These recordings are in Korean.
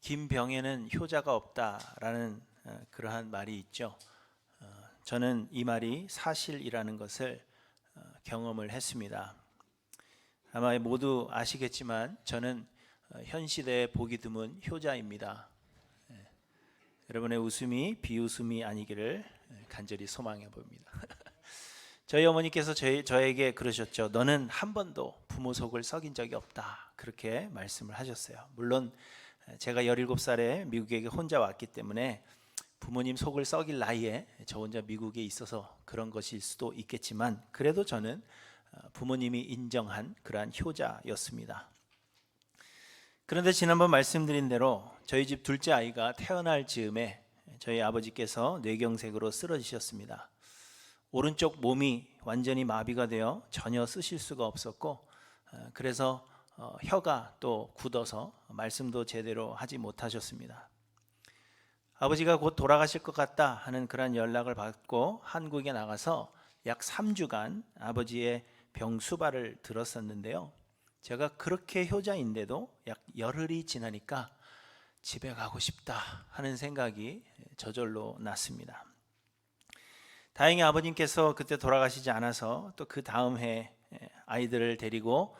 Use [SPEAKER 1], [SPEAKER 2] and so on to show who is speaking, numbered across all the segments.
[SPEAKER 1] 김병에는 효자가 없다라는 그러한 말이 있죠. 저는 이 말이 사실이라는 것을 경험을 했습니다. 아마 모두 아시겠지만 저는 현 시대에 보기 드문 효자입니다. 여러분의 웃음이 비웃음이 아니기를 간절히 소망해 봅니다. 저희 어머니께서 저에게 그러셨죠. 너는 한 번도 부모 속을 썩인 적이 없다. 그렇게 말씀을 하셨어요. 물론 제가 17살에 미국에 혼자 왔기 때문에 부모님 속을 썩일 나이에 저 혼자 미국에 있어서 그런 것일 수도 있겠지만 그래도 저는 부모님이 인정한 그러한 효자였습니다. 그런데 지난번 말씀드린 대로 저희 집 둘째 아이가 태어날 즈음에 저희 아버지께서 뇌경색으로 쓰러지셨습니다. 오른쪽 몸이 완전히 마비가 되어 전혀 쓰실 수가 없었고 그래서 혀가 또 굳어서 말씀도 제대로 하지 못하셨습니다. 아버지가 곧 돌아가실 것 같다 하는 그런 연락을 받고 한국에 나가서 약 3주간 아버지의 병 수발을 들었었는데요. 제가 그렇게 효자인데도 약 열흘이 지나니까 집에 가고 싶다 하는 생각이 저절로 났습니다. 다행히 아버님께서 그때 돌아가시지 않아서 또 그 다음 해 아이들을 데리고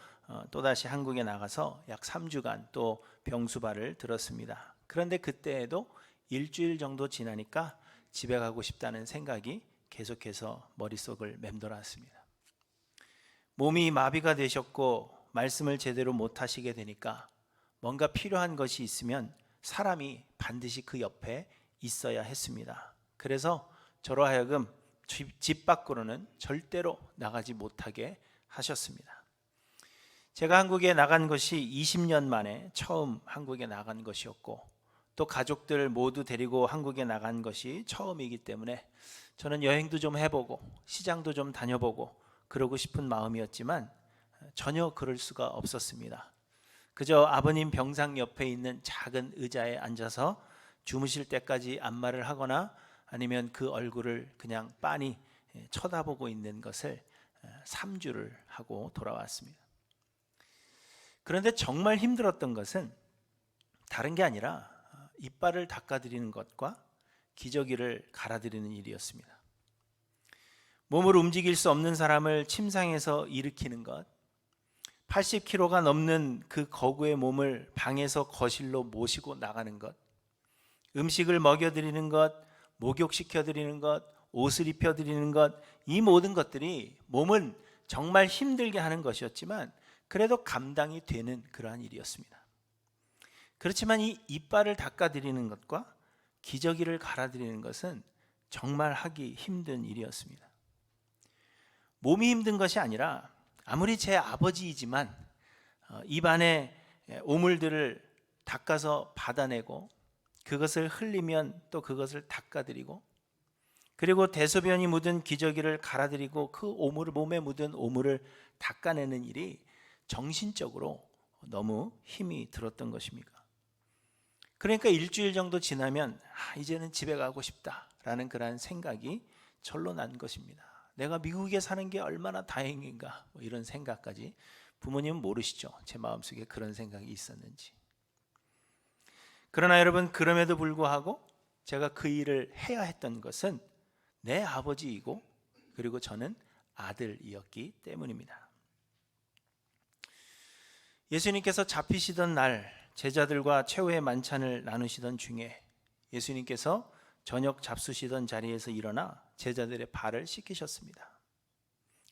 [SPEAKER 1] 또다시 한국에 나가서 약 3주간 또 병수발을 들었습니다. 그런데 그때에도 일주일 정도 지나니까 집에 가고 싶다는 생각이 계속해서 머릿속을 맴돌았습니다. 몸이 마비가 되셨고 말씀을 제대로 못 하시게 되니까 뭔가 필요한 것이 있으면 사람이 반드시 그 옆에 있어야 했습니다. 그래서 저로 하여금 집 밖으로는 절대로 나가지 못하게 하셨습니다. 제가 한국에 나간 것이 20년 만에 처음 한국에 나간 것이었고 또 가족들 모두 데리고 한국에 나간 것이 처음이기 때문에 저는 여행도 좀 해보고 시장도 좀 다녀보고 그러고 싶은 마음이었지만 전혀 그럴 수가 없었습니다. 그저 아버님 병상 옆에 있는 작은 의자에 앉아서 주무실 때까지 안마를 하거나 아니면 그 얼굴을 그냥 빤히 쳐다보고 있는 것을 3주를 하고 돌아왔습니다. 그런데 정말 힘들었던 것은 다른 게 아니라 이빨을 닦아드리는 것과 기저귀를 갈아드리는 일이었습니다. 몸을 움직일 수 없는 사람을 침상에서 일으키는 것, 80kg가 넘는 그 거구의 몸을 방에서 거실로 모시고 나가는 것, 음식을 먹여드리는 것, 목욕시켜드리는 것, 옷을 입혀드리는 것, 이 모든 것들이 몸은 정말 힘들게 하는 것이었지만 그래도 감당이 되는 그러한 일이었습니다. 그렇지만 이 이빨을 닦아드리는 것과 기저귀를 갈아드리는 것은 정말 하기 힘든 일이었습니다. 몸이 힘든 것이 아니라 아무리 제 아버지이지만 입안에 오물들을 닦아서 받아내고 그것을 흘리면 또 그것을 닦아드리고 그리고 대소변이 묻은 기저귀를 갈아드리고 그 오물을 몸에 묻은 오물을 닦아내는 일이 정신적으로 너무 힘이 들었던 것입니다. 그러니까 일주일 정도 지나면 이제는 집에 가고 싶다라는 그런 생각이 절로 난 것입니다. 내가 미국에 사는 게 얼마나 다행인가 이런 생각까지. 부모님은 모르시죠, 제 마음속에 그런 생각이 있었는지. 그러나 여러분, 그럼에도 불구하고 제가 그 일을 해야 했던 것은 내 아버지이고 그리고 저는 아들이었기 때문입니다. 예수님께서 잡히시던 날 제자들과 최후의 만찬을 나누시던 중에 예수님께서 저녁 잡수시던 자리에서 일어나 제자들의 발을 씻기셨습니다.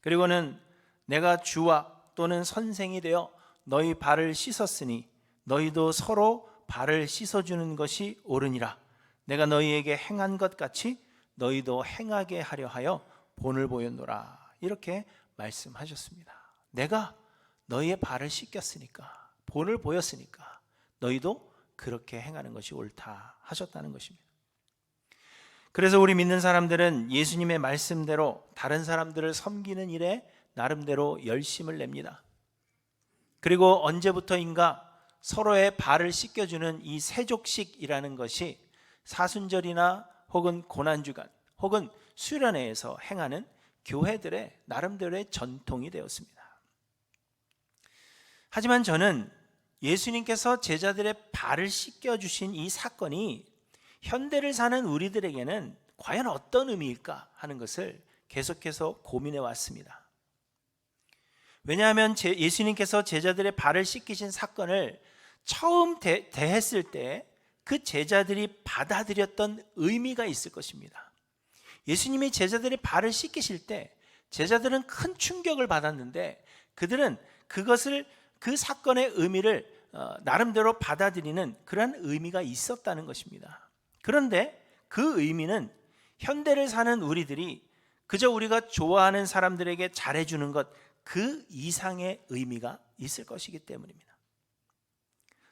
[SPEAKER 1] 그리고는 내가 주와 또는 선생이 되어 너희 발을 씻었으니 너희도 서로 발을 씻어주는 것이 옳으니라. 내가 너희에게 행한 것 같이 너희도 행하게 하려 하여 본을 보였노라. 이렇게 말씀하셨습니다. 내가 너희의 발을 씻겼으니까, 본을 보였으니까 너희도 그렇게 행하는 것이 옳다 하셨다는 것입니다. 그래서 우리 믿는 사람들은 예수님의 말씀대로 다른 사람들을 섬기는 일에 나름대로 열심을 냅니다. 그리고 언제부터인가 서로의 발을 씻겨주는 이 세족식이라는 것이 사순절이나 혹은 고난주간 혹은 수련회에서 행하는 교회들의 나름대로의 전통이 되었습니다. 하지만 저는 예수님께서 제자들의 발을 씻겨주신 이 사건이 현대를 사는 우리들에게는 과연 어떤 의미일까 하는 것을 계속해서 고민해 왔습니다. 왜냐하면 예수님께서 제자들의 발을 씻기신 사건을 처음 대했을 때 그 제자들이 받아들였던 의미가 있을 것입니다. 예수님이 제자들의 발을 씻기실 때 제자들은 큰 충격을 받았는데 그들은 그 사건의 의미를 나름대로 받아들이는 그런 의미가 있었다는 것입니다. 그런데 그 의미는 현대를 사는 우리들이 그저 우리가 좋아하는 사람들에게 잘해주는 것 그 이상의 의미가 있을 것이기 때문입니다.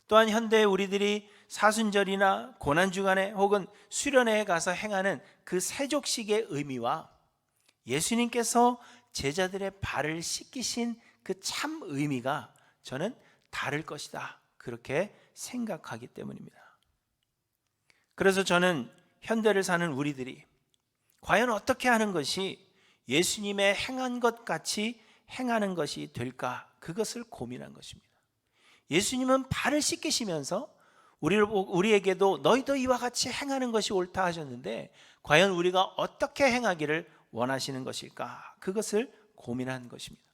[SPEAKER 1] 또한 현대 우리들이 사순절이나 고난주간에 혹은 수련회에 가서 행하는 그 세족식의 의미와 예수님께서 제자들의 발을 씻기신 그 참 의미가 저는 다를 것이다, 그렇게 생각하기 때문입니다. 그래서 저는 현대를 사는 우리들이 과연 어떻게 하는 것이 예수님의 행한 것 같이 행하는 것이 될까, 그것을 고민한 것입니다. 예수님은 발을 씻기시면서 우리에게도 너희도 이와 같이 행하는 것이 옳다 하셨는데 과연 우리가 어떻게 행하기를 원하시는 것일까, 그것을 고민한 것입니다.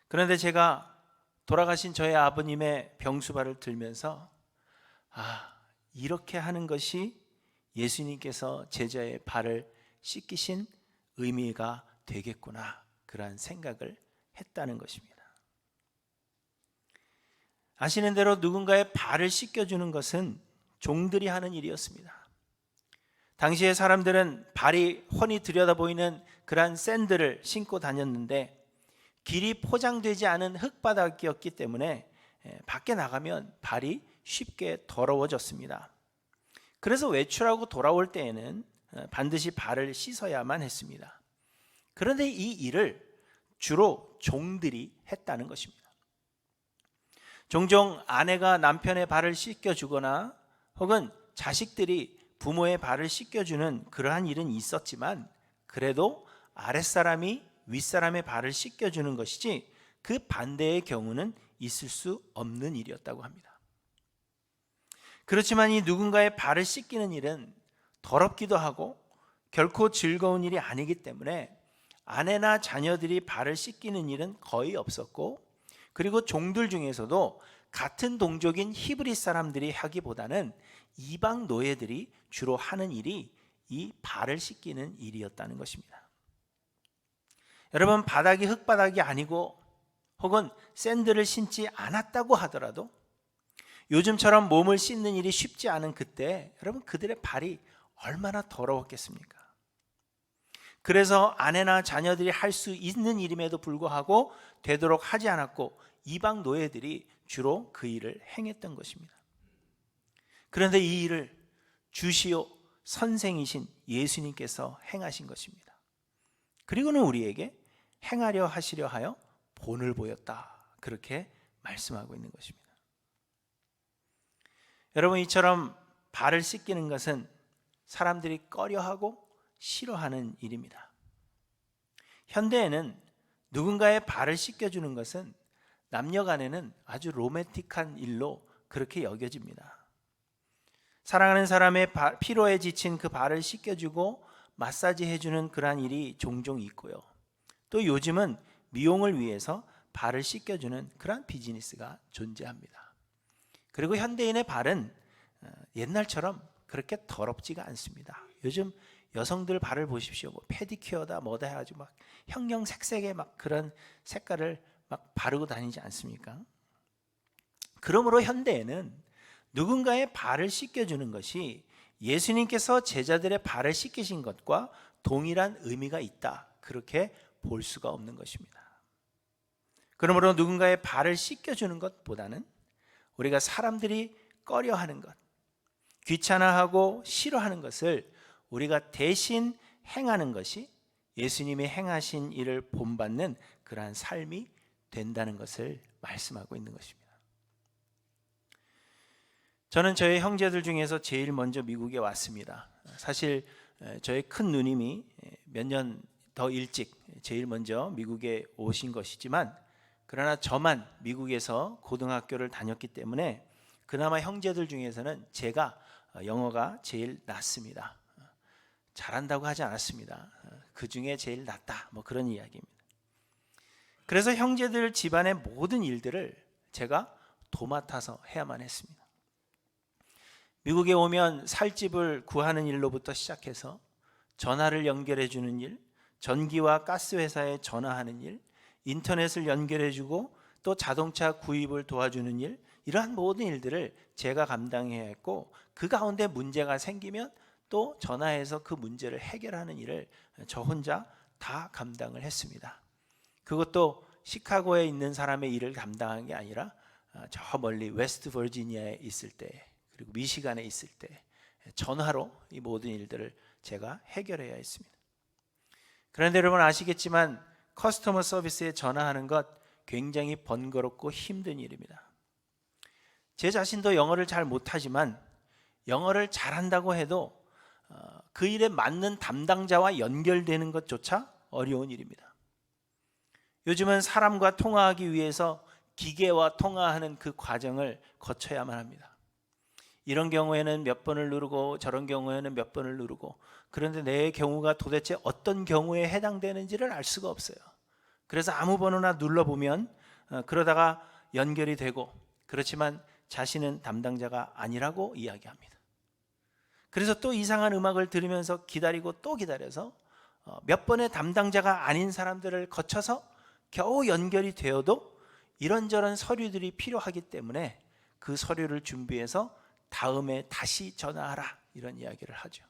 [SPEAKER 1] 그런데 제가 돌아가신 저의 아버님의 병수발을 들면서 이렇게 하는 것이 예수님께서 제자의 발을 씻기신 의미가 되겠구나, 그러한 생각을 했다는 것입니다. 아시는 대로 누군가의 발을 씻겨주는 것은 종들이 하는 일이었습니다. 당시의 사람들은 발이 훤히 들여다보이는 그러한 샌들을 신고 다녔는데 길이 포장되지 않은 흙바닥이었기 때문에 밖에 나가면 발이 쉽게 더러워졌습니다. 그래서 외출하고 돌아올 때에는 반드시 발을 씻어야만 했습니다. 그런데 이 일을 주로 종들이 했다는 것입니다. 종종 아내가 남편의 발을 씻겨주거나 혹은 자식들이 부모의 발을 씻겨주는 그러한 일은 있었지만 그래도 아랫사람이 윗사람의 발을 씻겨주는 것이지 그 반대의 경우는 있을 수 없는 일이었다고 합니다. 그렇지만 이 누군가의 발을 씻기는 일은 더럽기도 하고 결코 즐거운 일이 아니기 때문에 아내나 자녀들이 발을 씻기는 일은 거의 없었고, 그리고 종들 중에서도 같은 동족인 히브리 사람들이 하기보다는 이방 노예들이 주로 하는 일이 이 발을 씻기는 일이었다는 것입니다. 여러분, 바닥이 흙바닥이 아니고 혹은 샌들을 신지 않았다고 하더라도 요즘처럼 몸을 씻는 일이 쉽지 않은 그때 여러분, 그들의 발이 얼마나 더러웠겠습니까? 그래서 아내나 자녀들이 할 수 있는 일임에도 불구하고 되도록 하지 않았고 이방 노예들이 주로 그 일을 행했던 것입니다. 그런데 이 일을 주시오 선생이신 예수님께서 행하신 것입니다. 그리고는 우리에게 행하려 하시려 하여 본을 보였다, 그렇게 말씀하고 있는 것입니다. 여러분, 이처럼 발을 씻기는 것은 사람들이 꺼려하고 싫어하는 일입니다. 현대에는 누군가의 발을 씻겨주는 것은 남녀 간에는 아주 로맨틱한 일로 그렇게 여겨집니다. 사랑하는 사람의 피로에 지친 그 발을 씻겨주고 마사지 해주는 그러한 일이 종종 있고요. 또 요즘은 미용을 위해서 발을 씻겨주는 그러한 비즈니스가 존재합니다. 그리고 현대인의 발은 옛날처럼 그렇게 더럽지가 않습니다. 요즘 여성들 발을 보십시오. 페디큐어다 뭐다 해가지고 막 형형색색의 막 그런 색깔을 막 바르고 다니지 않습니까? 그러므로 현대에는 누군가의 발을 씻겨주는 것이 예수님께서 제자들의 발을 씻기신 것과 동일한 의미가 있다, 그렇게 볼 수가 없는 것입니다. 그러므로 누군가의 발을 씻겨주는 것보다는 우리가 사람들이 꺼려하는 것, 귀찮아하고 싫어하는 것을 우리가 대신 행하는 것이 예수님이 행하신 일을 본받는 그러한 삶이 된다는 것을 말씀하고 있는 것입니다. 저는 저의 형제들 중에서 제일 먼저 미국에 왔습니다. 사실 저의 큰 누님이 몇 년 더 일찍 제일 먼저 미국에 오신 것이지만 그러나 저만 미국에서 고등학교를 다녔기 때문에 그나마 형제들 중에서는 제가 영어가 제일 낫습니다. 잘한다고 하지 않았습니다. 그 중에 제일 낫다, 뭐 그런 이야기입니다. 그래서 형제들 집안의 모든 일들을 제가 도맡아서 해야만 했습니다. 미국에 오면 살 집을 구하는 일로부터 시작해서 전화를 연결해 주는 일, 전기와 가스 회사에 전화하는 일, 인터넷을 연결해 주고 또 자동차 구입을 도와주는 일, 이러한 모든 일들을 제가 감당해야 했고, 그 가운데 문제가 생기면 또 전화해서 그 문제를 해결하는 일을 저 혼자 다 감당을 했습니다. 그것도 시카고에 있는 사람의 일을 감당한 게 아니라 저 멀리 웨스트 버지니아에 있을 때, 그리고 미시간에 있을 때 전화로 이 모든 일들을 제가 해결해야 했습니다. 그런데 여러분 아시겠지만 커스터머 서비스에 전화하는 것 굉장히 번거롭고 힘든 일입니다. 제 자신도 영어를 잘 못하지만 영어를 잘한다고 해도 그 일에 맞는 담당자와 연결되는 것조차 어려운 일입니다. 요즘은 사람과 통화하기 위해서 기계와 통화하는 그 과정을 거쳐야만 합니다. 이런 경우에는 몇 번을 누르고 저런 경우에는 몇 번을 누르고, 그런데 내 경우가 도대체 어떤 경우에 해당되는지를 알 수가 없어요. 그래서 아무 번호나 눌러보면 그러다가 연결이 되고, 그렇지만 자신은 담당자가 아니라고 이야기합니다. 그래서 또 이상한 음악을 들으면서 기다리고 또 기다려서 몇 번의 담당자가 아닌 사람들을 거쳐서 겨우 연결이 되어도 이런저런 서류들이 필요하기 때문에 그 서류를 준비해서 다음에 다시 전화하라, 이런 이야기를 하죠.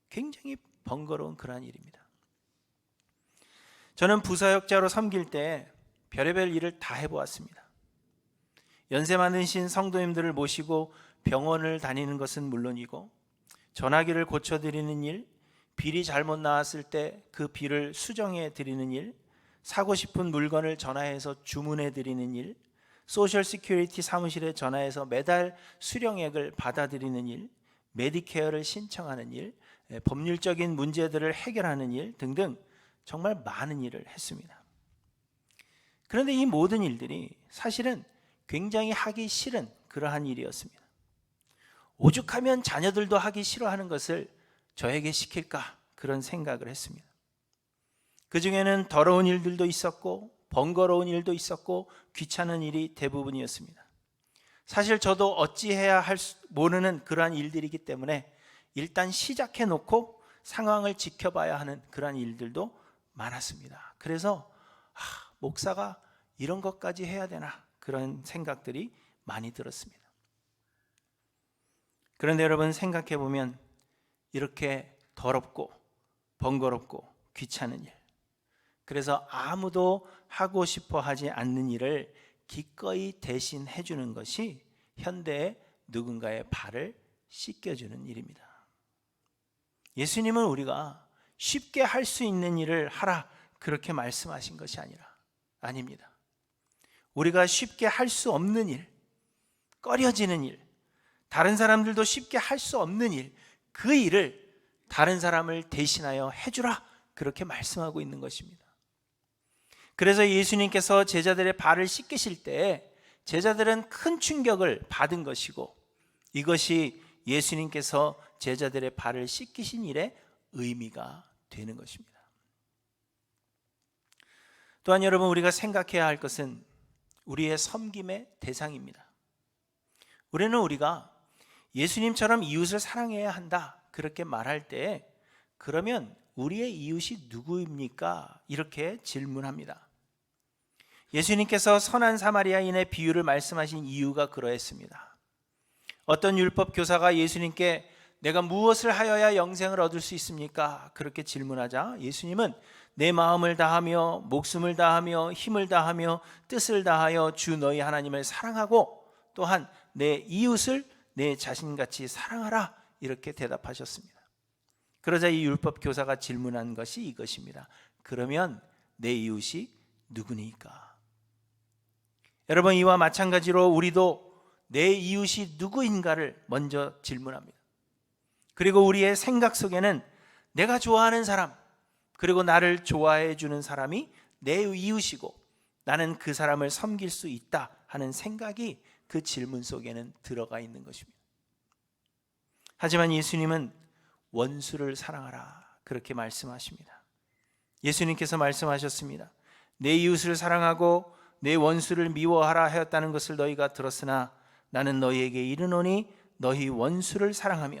[SPEAKER 1] 굉장히 번거로운 그러한 일입니다. 저는 부사역자로 섬길 때 별의별 일을 다 해보았습니다. 연세 많으신 성도님들을 모시고 병원을 다니는 것은 물론이고, 전화기를 고쳐드리는 일, 빌이 잘못 나왔을 때 그 빌을 수정해 드리는 일, 사고 싶은 물건을 전화해서 주문해 드리는 일, 소셜 시큐리티 사무실에 전화해서 매달 수령액을 받아들이는 일, 메디케어를 신청하는 일, 법률적인 문제들을 해결하는 일 등등 정말 많은 일을 했습니다. 그런데 이 모든 일들이 사실은 굉장히 하기 싫은 그러한 일이었습니다. 오죽하면 자녀들도 하기 싫어하는 것을 저에게 시킬까, 그런 생각을 했습니다. 그 중에는 더러운 일들도 있었고 번거로운 일도 있었고 귀찮은 일이 대부분이었습니다. 사실 저도 어찌해야 할 모르는 그러한 일들이기 때문에 일단 시작해 놓고 상황을 지켜봐야 하는 그러한 일들도 많았습니다. 그래서 목사가 이런 것까지 해야 되나, 그런 생각들이 많이 들었습니다. 그런데 여러분 생각해 보면 이렇게 더럽고 번거롭고 귀찮은 일, 그래서 아무도 하고 싶어 하지 않는 일을 기꺼이 대신 해주는 것이 현대의 누군가의 발을 씻겨주는 일입니다. 예수님은 우리가 쉽게 할 수 있는 일을 하라, 그렇게 말씀하신 것이 아닙니다. 우리가 쉽게 할 수 없는 일, 꺼려지는 일, 다른 사람들도 쉽게 할 수 없는 일, 그 일을 다른 사람을 대신하여 해주라, 그렇게 말씀하고 있는 것입니다. 그래서 예수님께서 제자들의 발을 씻기실 때 제자들은 큰 충격을 받은 것이고, 이것이 예수님께서 제자들의 발을 씻기신 일의 의미가 되는 것입니다. 또한 여러분, 우리가 생각해야 할 것은 우리의 섬김의 대상입니다. 우리가 예수님처럼 이웃을 사랑해야 한다, 그렇게 말할 때 그러면 우리의 이웃이 누구입니까? 이렇게 질문합니다. 예수님께서 선한 사마리아인의 비유를 말씀하신 이유가 그러했습니다. 어떤 율법 교사가 예수님께 내가 무엇을 하여야 영생을 얻을 수 있습니까? 그렇게 질문하자 예수님은 내 마음을 다하며 목숨을 다하며 힘을 다하며 뜻을 다하여 주 너희 하나님을 사랑하고 또한 내 이웃을 내 자신같이 사랑하라, 이렇게 대답하셨습니다. 그러자 이 율법 교사가 질문한 것이 이것입니다. 그러면 내 이웃이 누구니까? 여러분, 이와 마찬가지로 우리도 내 이웃이 누구인가를 먼저 질문합니다. 그리고 우리의 생각 속에는 내가 좋아하는 사람, 그리고 나를 좋아해 주는 사람이 내 이웃이고, 나는 그 사람을 섬길 수 있다 하는 생각이 그 질문 속에는 들어가 있는 것입니다. 하지만 예수님은 원수를 사랑하라 그렇게 말씀하십니다. 예수님께서 말씀하셨습니다. 내 이웃을 사랑하고 내 원수를 미워하라 하였다는 것을 너희가 들었으나 나는 너희에게 이르노니 너희 원수를 사랑하며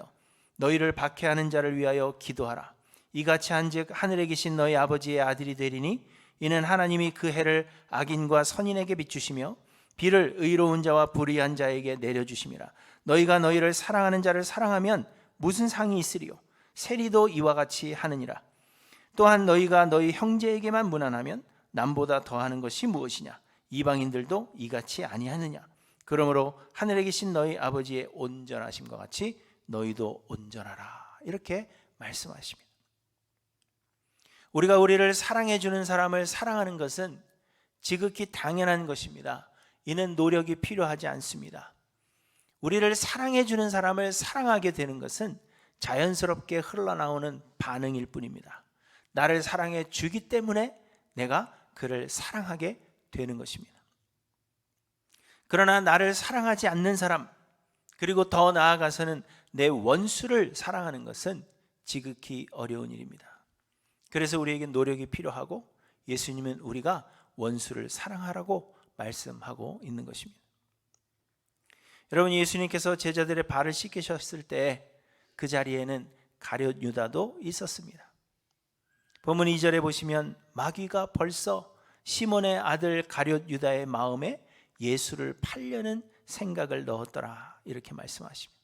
[SPEAKER 1] 너희를 박해하는 자를 위하여 기도하라. 이같이 한즉 하늘에 계신 너희 아버지의 아들이 되리니 이는 하나님이 그 해를 악인과 선인에게 비추시며 비를 의로운 자와 불의한 자에게 내려주심이라. 너희가 너희를 사랑하는 자를 사랑하면 무슨 상이 있으리요? 세리도 이와 같이 하느니라. 또한 너희가 너희 형제에게만 무난하면 남보다 더하는 것이 무엇이냐? 이방인들도 이같이 아니하느냐? 그러므로 하늘에 계신 너희 아버지의 온전하심과 같이 너희도 온전하라. 이렇게 말씀하십니다. 우리가 우리를 사랑해 주는 사람을 사랑하는 것은 지극히 당연한 것입니다. 이는 노력이 필요하지 않습니다. 우리를 사랑해 주는 사람을 사랑하게 되는 것은 자연스럽게 흘러나오는 반응일 뿐입니다. 나를 사랑해 주기 때문에 내가 그를 사랑하게 되는 것입니다. 그러나 나를 사랑하지 않는 사람, 그리고 더 나아가서는 내 원수를 사랑하는 것은 지극히 어려운 일입니다. 그래서 우리에게 노력이 필요하고 예수님은 우리가 원수를 사랑하라고 말씀하고 있는 것입니다. 여러분, 예수님께서 제자들의 발을 씻기셨을 때 그 자리에는 가룟 유다도 있었습니다. 본문 2절에 보시면 마귀가 벌써 시몬의 아들 가룟 유다의 마음에 예수를 팔려는 생각을 넣었더라 이렇게 말씀하십니다.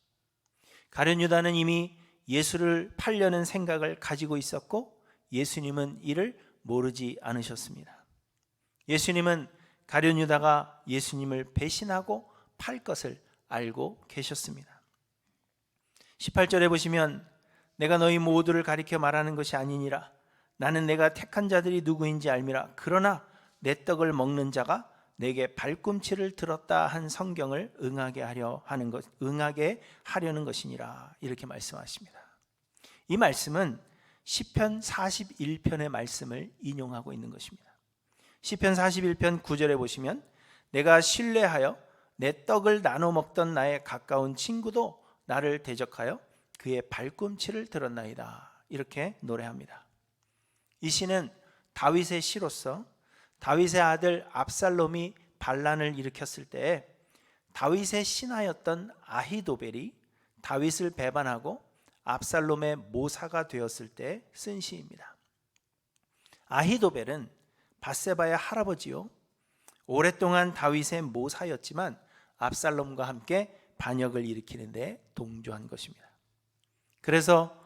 [SPEAKER 1] 가룟 유다는 이미 예수를 팔려는 생각을 가지고 있었고 예수님은 이를 모르지 않으셨습니다. 예수님은 가룟 유다가 예수님을 배신하고 팔 것을 알고 계셨습니다. 18절에 보시면 내가 너희 모두를 가리켜 말하는 것이 아니니라. 나는 내가 택한 자들이 누구인지 알미라. 그러나 내 떡을 먹는 자가 내게 발꿈치를 들었다 한 성경을 응하게 하려는 것이니라. 이렇게 말씀하십니다. 이 말씀은 시편 41편의 말씀을 인용하고 있는 것입니다. 시편 41편 9절에 보시면 내가 신뢰하여 내 떡을 나눠 먹던 나의 가까운 친구도 나를 대적하여 그의 발꿈치를 들었나이다. 이렇게 노래합니다. 이 시는 다윗의 시로서 다윗의 아들 압살롬이 반란을 일으켰을 때 다윗의 신하였던 아히도벨이 다윗을 배반하고 압살롬의 모사가 되었을 때 쓴 시입니다. 아히도벨은 밧세바의 할아버지요, 오랫동안 다윗의 모사였지만 압살롬과 함께 반역을 일으키는 데 동조한 것입니다. 그래서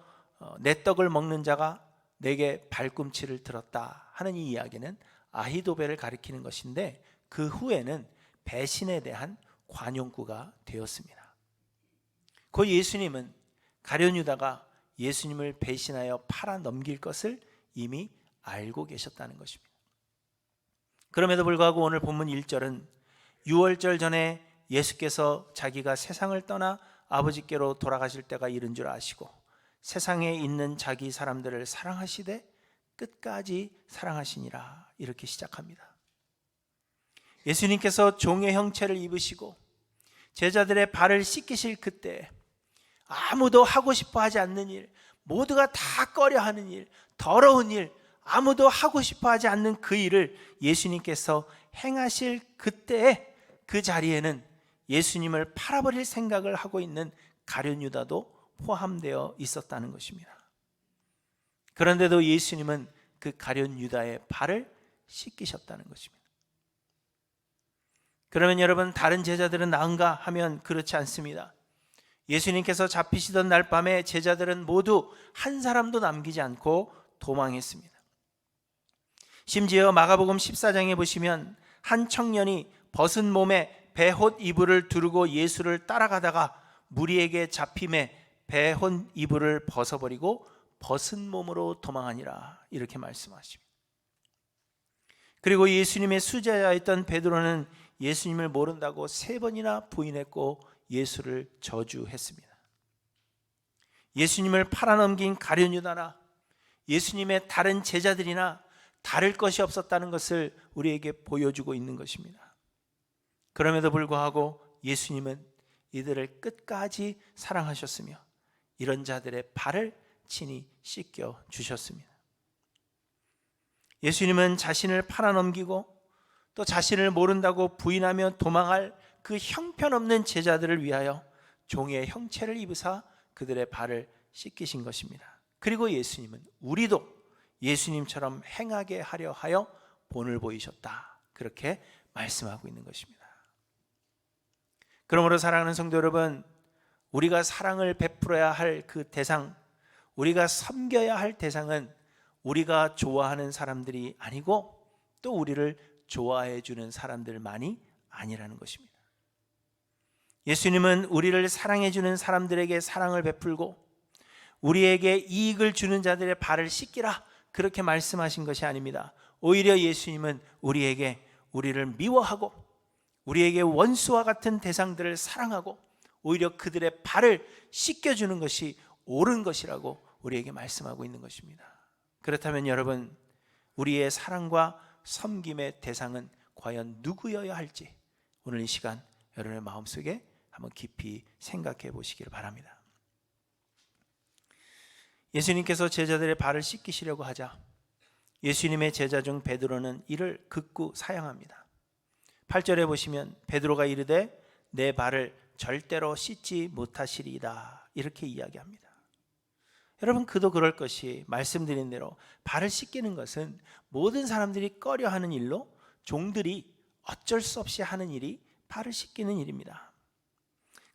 [SPEAKER 1] 내 떡을 먹는 자가 내게 발꿈치를 들었다 하는 이 이야기는 아히도벨을 가리키는 것인데 그 후에는 배신에 대한 관용구가 되었습니다. 그 예수님은 가룟 유다가 예수님을 배신하여 팔아 넘길 것을 이미 알고 계셨다는 것입니다. 그럼에도 불구하고 오늘 본문 1절은 유월절 전에 예수께서 자기가 세상을 떠나 아버지께로 돌아가실 때가 이른 줄 아시고 세상에 있는 자기 사람들을 사랑하시되 끝까지 사랑하시니라 이렇게 시작합니다. 예수님께서 종의 형체를 입으시고 제자들의 발을 씻기실 그때 아무도 하고 싶어 하지 않는 일, 모두가 다 꺼려하는 일, 더러운 일, 아무도 하고 싶어 하지 않는 그 일을 예수님께서 행하실 그때에 그 자리에는 예수님을 팔아버릴 생각을 하고 있는 가룟 유다도 포함되어 있었다는 것입니다. 그런데도 예수님은 그 가룟 유다의 발을 씻기셨다는 것입니다. 그러면 여러분, 다른 제자들은 나은가 하면 그렇지 않습니다. 예수님께서 잡히시던 날 밤에 제자들은 모두 한 사람도 남기지 않고 도망했습니다. 심지어 마가복음 14장에 보시면 한 청년이 벗은 몸에 베옷 이불을 두르고 예수를 따라가다가 무리에게 잡힘에 베옷 이불을 벗어버리고 벗은 몸으로 도망하니라 이렇게 말씀하십니다. 그리고 예수님의 수제자였던 베드로는 예수님을 모른다고 3번이나 부인했고 예수를 저주했습니다. 예수님을 팔아넘긴 가룟 유다나 예수님의 다른 제자들이나 다를 것이 없었다는 것을 우리에게 보여주고 있는 것입니다. 그럼에도 불구하고 예수님은 이들을 끝까지 사랑하셨으며 이런 자들의 발을 친히 씻겨 주셨습니다. 예수님은 자신을 팔아넘기고 또 자신을 모른다고 부인하며 도망할 그 형편없는 제자들을 위하여 종의 형체를 입으사 그들의 발을 씻기신 것입니다. 그리고 예수님은 우리도 예수님처럼 행하게 하려 하여 본을 보이셨다, 그렇게 말씀하고 있는 것입니다. 그러므로 사랑하는 성도 여러분, 우리가 사랑을 베풀어야 할 그 대상, 우리가 섬겨야 할 대상은 우리가 좋아하는 사람들이 아니고 또 우리를 좋아해 주는 사람들만이 아니라는 것입니다. 예수님은 우리를 사랑해 주는 사람들에게 사랑을 베풀고 우리에게 이익을 주는 자들의 발을 씻기라, 그렇게 말씀하신 것이 아닙니다. 오히려 예수님은 우리를 미워하고 우리에게 원수와 같은 대상들을 사랑하고 오히려 그들의 발을 씻겨주는 것이 옳은 것이라고 우리에게 말씀하고 있는 것입니다. 그렇다면 여러분, 우리의 사랑과 섬김의 대상은 과연 누구여야 할지 오늘 이 시간 여러분의 마음속에 한번 깊이 생각해 보시기를 바랍니다. 예수님께서 제자들의 발을 씻기시려고 하자 예수님의 제자 중 베드로는 이를 극구 사양합니다. 8절에 보시면 베드로가 이르되 내 발을 절대로 씻지 못하시리이다, 이렇게 이야기합니다. 여러분, 그도 그럴 것이 말씀드린 대로 발을 씻기는 것은 모든 사람들이 꺼려하는 일로 종들이 어쩔 수 없이 하는 일이 발을 씻기는 일입니다.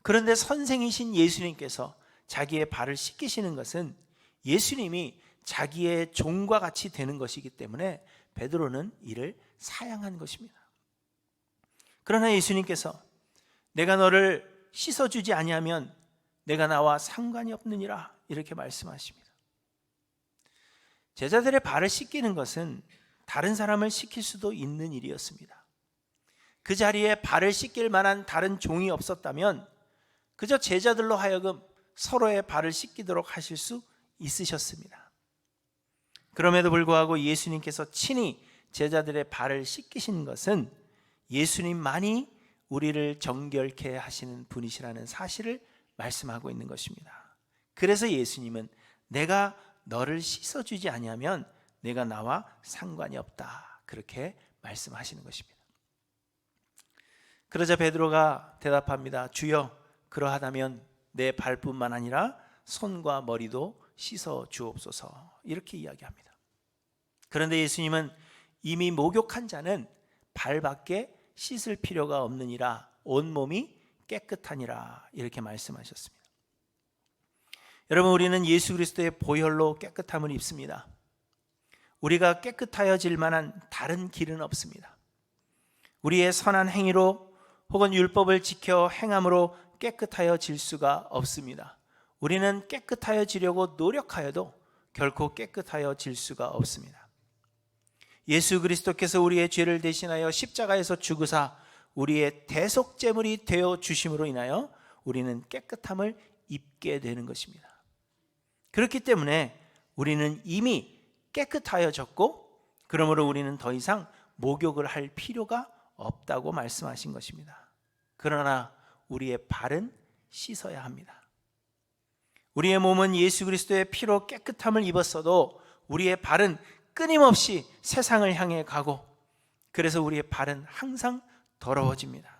[SPEAKER 1] 그런데 선생이신 예수님께서 자기의 발을 씻기시는 것은 예수님이 자기의 종과 같이 되는 것이기 때문에 베드로는 이를 사양한 것입니다. 그러나 예수님께서 내가 너를 씻어주지 아니하면 내가 나와 상관이 없느니라, 이렇게 말씀하십니다. 제자들의 발을 씻기는 것은 다른 사람을 씻길 수도 있는 일이었습니다. 그 자리에 발을 씻길 만한 다른 종이 없었다면 그저 제자들로 하여금 서로의 발을 씻기도록 하실 수 있으셨습니다. 그럼에도 불구하고 예수님께서 친히 제자들의 발을 씻기신 것은 예수님만이 우리를 정결케 하시는 분이시라는 사실을 말씀하고 있는 것입니다. 그래서 예수님은 내가 너를 씻어주지 아니하면 내가 나와 상관이 없다, 그렇게 말씀하시는 것입니다. 그러자 베드로가 대답합니다. 주여, 그러하다면 내 발뿐만 아니라 손과 머리도 씻어 주옵소서, 이렇게 이야기합니다. 그런데 예수님은 이미 목욕한 자는 발밖에 씻을 필요가 없느니라, 온몸이 깨끗하니라, 이렇게 말씀하셨습니다. 여러분, 우리는 예수 그리스도의 보혈로 깨끗함을 입습니다. 우리가 깨끗하여질 만한 다른 길은 없습니다. 우리의 선한 행위로 혹은 율법을 지켜 행함으로 깨끗하여질 수가 없습니다. 우리는 깨끗하여지려고 노력하여도 결코 깨끗하여질 수가 없습니다. 예수 그리스도께서 우리의 죄를 대신하여 십자가에서 죽으사 우리의 대속제물이 되어 주심으로 인하여 우리는 깨끗함을 입게 되는 것입니다. 그렇기 때문에 우리는 이미 깨끗하여졌고 그러므로 우리는 더 이상 목욕을 할 필요가 없다고 말씀하신 것입니다. 그러나 우리의 발은 씻어야 합니다. 우리의 몸은 예수 그리스도의 피로 깨끗함을 입었어도 우리의 발은 끊임없이 세상을 향해 가고, 그래서 우리의 발은 항상 더러워집니다.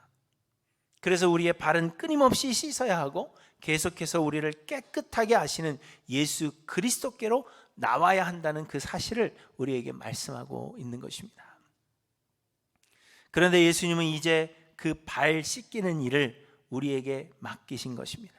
[SPEAKER 1] 그래서 우리의 발은 끊임없이 씻어야 하고 계속해서 우리를 깨끗하게 하시는 예수 그리스도께로 나와야 한다는 그 사실을 우리에게 말씀하고 있는 것입니다. 그런데 예수님은 이제 그 발 씻기는 일을 우리에게 맡기신 것입니다.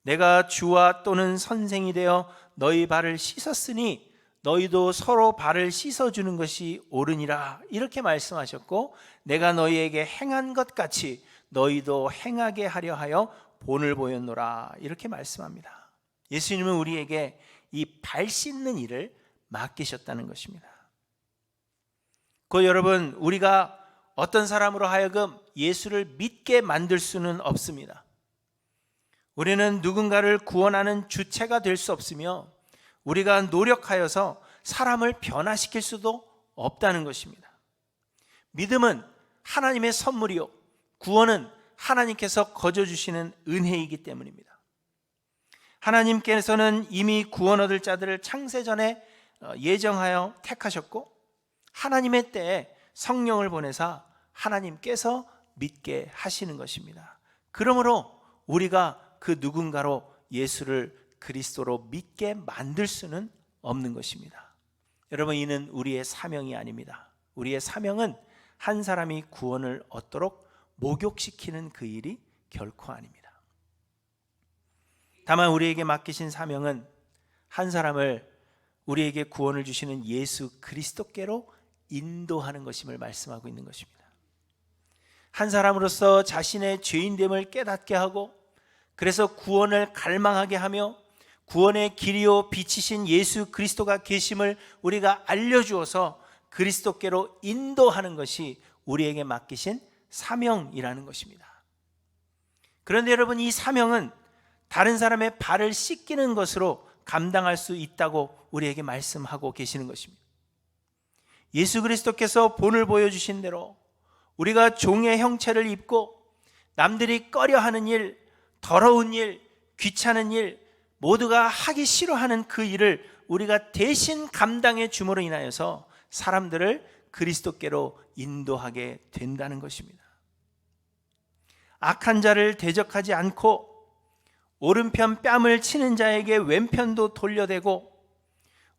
[SPEAKER 1] 내가 주와 또는 선생이 되어 너희 발을 씻었으니 너희도 서로 발을 씻어주는 것이 옳으니라, 이렇게 말씀하셨고, 내가 너희에게 행한 것 같이 너희도 행하게 하려 하여 본을 보였노라, 이렇게 말씀합니다. 예수님은 우리에게 이 발 씻는 일을 맡기셨다는 것입니다. 그 여러분, 우리가 어떤 사람으로 하여금 예수를 믿게 만들 수는 없습니다. 우리는 누군가를 구원하는 주체가 될 수 없으며 우리가 노력하여서 사람을 변화시킬 수도 없다는 것입니다. 믿음은 하나님의 선물이요, 구원은 하나님께서 거저 주시는 은혜이기 때문입니다. 하나님께서는 이미 구원 얻을 자들을 창세전에 예정하여 택하셨고, 하나님의 때에 성령을 보내사 하나님께서 믿게 하시는 것입니다. 그러므로 우리가 그 누군가로 예수를 그리스도로 믿게 만들 수는 없는 것입니다. 여러분, 이는 우리의 사명이 아닙니다. 우리의 사명은 한 사람이 구원을 얻도록 목욕시키는 그 일이 결코 아닙니다. 다만 우리에게 맡기신 사명은 한 사람을 우리에게 구원을 주시는 예수 그리스도께로 인도하는 것임을 말씀하고 있는 것입니다. 한 사람으로서 자신의 죄인됨을 깨닫게 하고, 그래서 구원을 갈망하게 하며 구원의 길이요 빛이신 예수 그리스도가 계심을 우리가 알려주어서 그리스도께로 인도하는 것이 우리에게 맡기신 사명이라는 것입니다. 그런데 여러분, 이 사명은 다른 사람의 발을 씻기는 것으로 감당할 수 있다고 우리에게 말씀하고 계시는 것입니다. 예수 그리스도께서 본을 보여주신 대로 우리가 종의 형체를 입고 남들이 꺼려하는 일, 더러운 일, 귀찮은 일, 모두가 하기 싫어하는 그 일을 우리가 대신 감당해 줌으로 인하여서 사람들을 그리스도께로 인도하게 된다는 것입니다. 악한 자를 대적하지 않고 오른편 뺨을 치는 자에게 왼편도 돌려대고,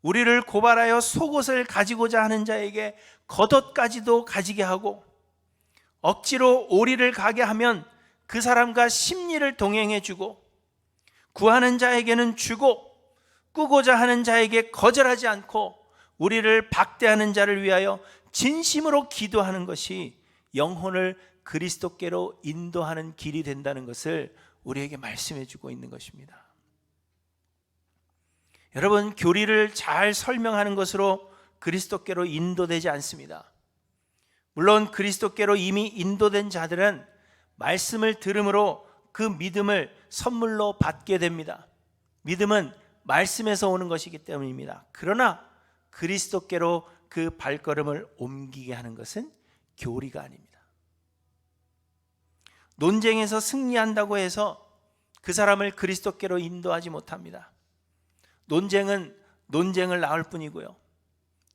[SPEAKER 1] 우리를 고발하여 속옷을 가지고자 하는 자에게 겉옷까지도 가지게 하고, 억지로 오리를 가게 하면 그 사람과 심리를 동행해 주고, 구하는 자에게는 주고 꾸고자 하는 자에게 거절하지 않고 우리를 박대하는 자를 위하여 진심으로 기도하는 것이 영혼을 그리스도께로 인도하는 길이 된다는 것을 우리에게 말씀해 주고 있는 것입니다. 여러분, 교리를 잘 설명하는 것으로 그리스도께로 인도되지 않습니다. 물론 그리스도께로 이미 인도된 자들은 말씀을 들음으로 그 믿음을 선물로 받게 됩니다. 믿음은 말씀에서 오는 것이기 때문입니다. 그러나 그리스도께로 그 발걸음을 옮기게 하는 것은 교리가 아닙니다. 논쟁에서 승리한다고 해서 그 사람을 그리스도께로 인도하지 못합니다. 논쟁은 논쟁을 낳을 뿐이고요,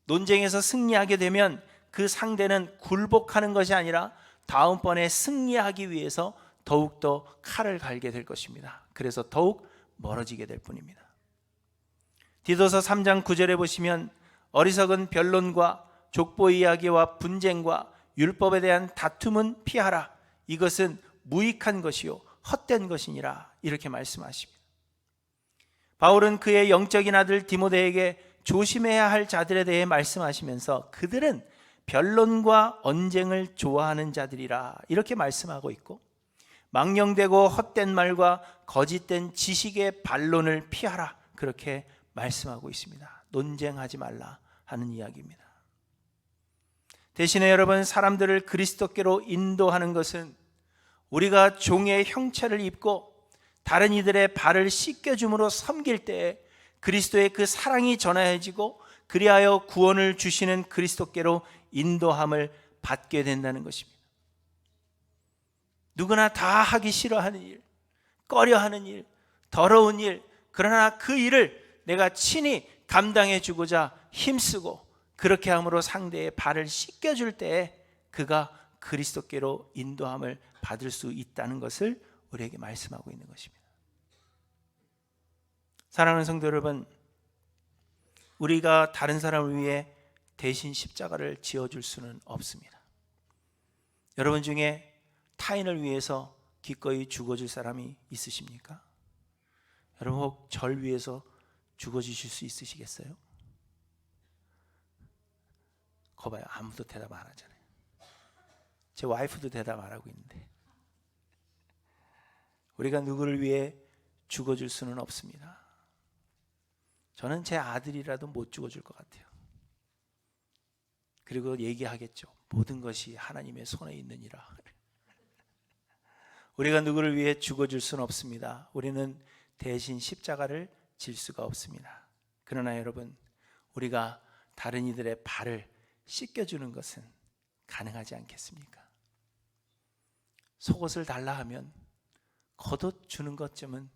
[SPEAKER 1] 논쟁에서 승리하게 되면 그 상대는 굴복하는 것이 아니라 다음번에 승리하기 위해서 더욱더 칼을 갈게 될 것입니다. 그래서 더욱 멀어지게 될 뿐입니다. 디도서 3장 9절에 보시면 어리석은 변론과 족보 이야기와 분쟁과 율법에 대한 다툼은 피하라. 이것은 무익한 것이요 헛된 것이니라. 이렇게 말씀하십니다. 바울은 그의 영적인 아들 디모데에게 조심해야 할 자들에 대해 말씀하시면서 그들은 변론과 언쟁을 좋아하는 자들이라 이렇게 말씀하고 있고, 망령되고 헛된 말과 거짓된 지식의 반론을 피하라 그렇게 말씀하고 있습니다. 논쟁하지 말라 하는 이야기입니다. 대신에 여러분, 사람들을 그리스도께로 인도하는 것은 우리가 종의 형체를 입고 다른 이들의 발을 씻겨줌으로 섬길 때에 그리스도의 그 사랑이 전해지고 그리하여 구원을 주시는 그리스도께로 인도함을 받게 된다는 것입니다. 누구나 다 하기 싫어하는 일, 꺼려하는 일, 더러운 일, 그러나 그 일을 내가 친히 감당해 주고자 힘쓰고 그렇게 함으로 상대의 발을 씻겨줄 때에 그가 그리스도께로 인도함을 받을 수 있다는 것을 우리에게 말씀하고 있는 것입니다. 사랑하는 성도 여러분, 우리가 다른 사람을 위해 대신 십자가를 지어줄 수는 없습니다. 여러분 중에 타인을 위해서 기꺼이 죽어줄 사람이 있으십니까? 여러분, 혹 절 위해서 죽어주실 수 있으시겠어요? 거봐요, 아무도 대답 안 하잖아요. 제 와이프도 대답 안 하고 있는데. 우리가 누구를 위해 죽어줄 수는 없습니다. 저는 제 아들이라도 못 죽어줄 것 같아요. 그리고 얘기하겠죠. 모든 것이 하나님의 손에 있느니라. 우리가 누구를 위해 죽어줄 수는 없습니다. 우리는 대신 십자가를 질 수가 없습니다. 그러나 여러분, 우리가 다른 이들의 발을 씻겨주는 것은 가능하지 않겠습니까? 속옷을 달라 하면 겉옷 주는 것쯤은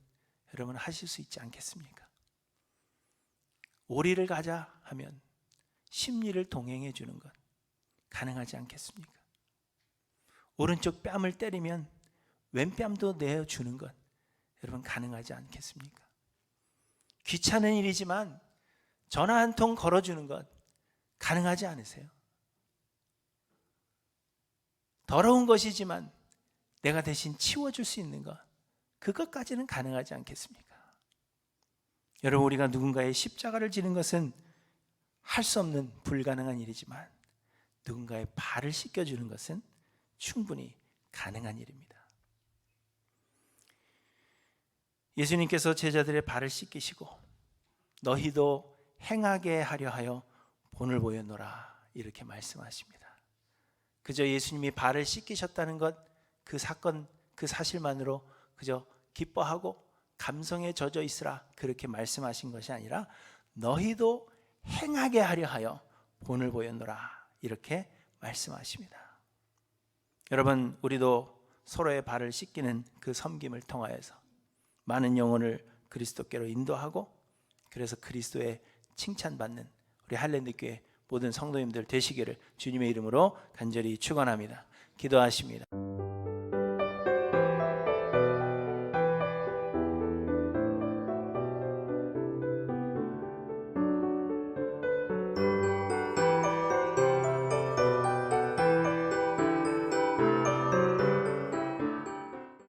[SPEAKER 1] 여러분 하실 수 있지 않겠습니까? 오리를 가자 하면 심리를 동행해 주는 것 가능하지 않겠습니까? 오른쪽 뺨을 때리면 왼뺨도 내어주는 것 여러분 가능하지 않겠습니까? 귀찮은 일이지만 전화 한 통 걸어주는 것 가능하지 않으세요? 더러운 것이지만 내가 대신 치워줄 수 있는 것 그것까지는 가능하지 않겠습니까? 여러분, 우리가 누군가의 십자가를 지는 것은 할 수 없는 불가능한 일이지만 누군가의 발을 씻겨주는 것은 충분히 가능한 일입니다. 예수님께서 제자들의 발을 씻기시고 너희도 행하게 하려 하여 본을 보였노라 이렇게 말씀하십니다. 그저 예수님이 발을 씻기셨다는 것, 그 사건, 그 사실만으로 그저 기뻐하고 감성에 젖어 있으라 그렇게 말씀하신 것이 아니라 너희도 행하게 하려 하여 본을 보였노라 이렇게 말씀하십니다. 여러분, 우리도 서로의 발을 씻기는 그 섬김을 통하여서 많은 영혼을 그리스도께로 인도하고 그래서 그리스도의 칭찬받는 우리 할랜드교회 모든 성도님들 되시기를 주님의 이름으로 간절히 축원합니다. 기도하십니다.